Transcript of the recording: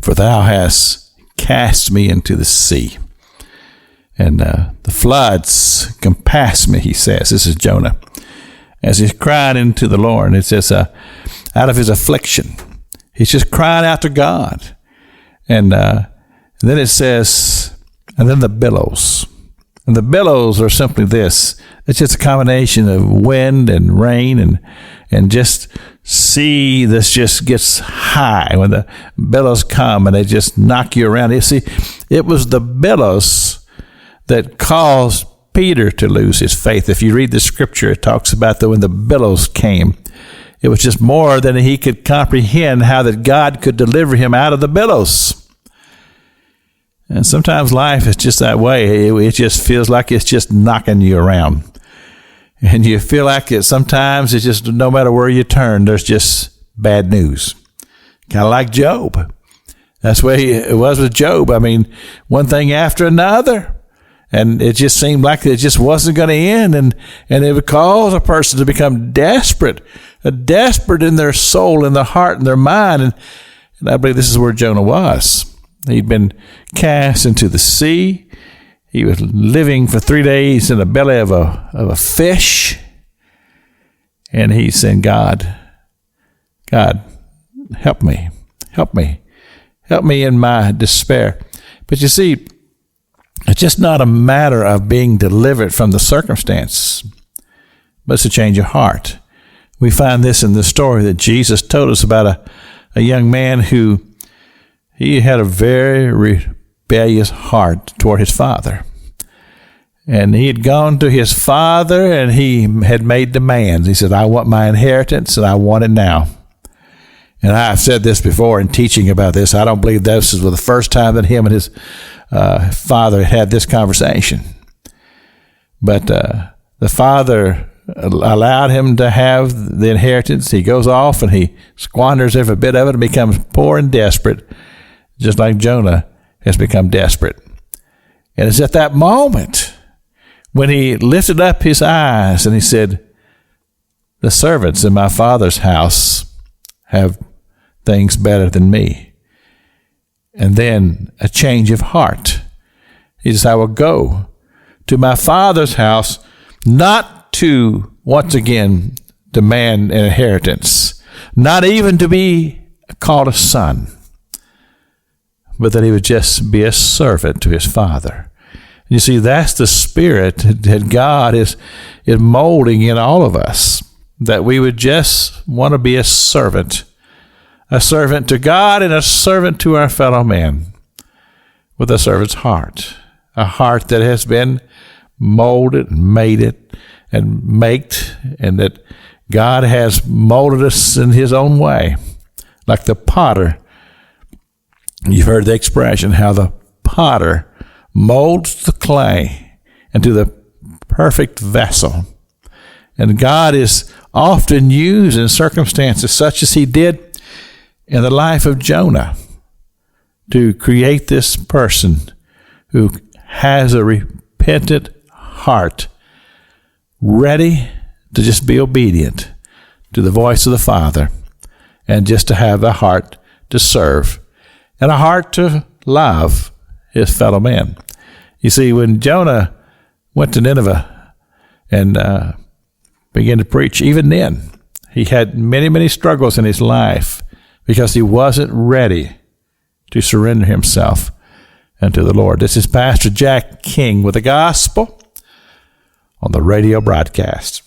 For thou hast cast me into the sea, and the floods compass me, he says. This is Jonah. As he's crying into the Lord, it says, out of his affliction, he's just crying out to God. And then it says, and then the billows. And the billows are simply this. It's just a combination of wind and rain and just sea that just gets high when the billows come and they just knock you around. You see, it was the billows that caused Peter to lose his faith. If you read the scripture, it talks about when the billows came. It was just more than he could comprehend how that God could deliver him out of the billows. And sometimes life is just that way. It just feels like it's just knocking you around. And you feel like sometimes it's just no matter where you turn, there's just bad news. Kind of like Job. That's the way it was with Job. I mean, one thing after another. And it just seemed like it just wasn't going to end. And it would cause a person to become desperate in their soul, in their heart, in their mind. And I believe this is where Jonah was. He'd been cast into the sea. He was living for 3 days in the belly of a fish. And he said, God, help me in my despair. But you see, it's just not a matter of being delivered from the circumstance, but it's a change of heart. We find this in the story that Jesus told us about a young man who he had a very rebellious heart toward his father. And he had gone to his father and he had made demands. He said, I want my inheritance and I want it now. And I've said this before in teaching about this. I don't believe this was the first time that him and his father had this conversation. But the father allowed him to have the inheritance. He goes off and he squanders every bit of it and becomes poor and desperate, just like Jonah has become desperate. And it's at that moment when he lifted up his eyes and he said, the servants in my father's house have things better than me. And then a change of heart. He says, I will go to my father's house, not to once again demand an inheritance, not even to be called a son, but that he would just be a servant to his father. You see, that's the spirit that God is molding in all of us, that we would just want to be a servant to God and a servant to our fellow man, with a servant's heart, a heart that has been molded and made it and maked, and that God has molded us in his own way, like the potter. You've heard the expression how the potter molds the clay into the perfect vessel. And God is often used in circumstances such as he did in the life of Jonah to create this person who has a repentant heart, ready to just be obedient to the voice of the Father, and just to have a heart to serve and a heart to love his fellow man. You see, when Jonah went to Nineveh and began to preach, even then, he had many, many struggles in his life because he wasn't ready to surrender himself unto the Lord. This is Pastor Jack King with the gospel on the radio broadcast.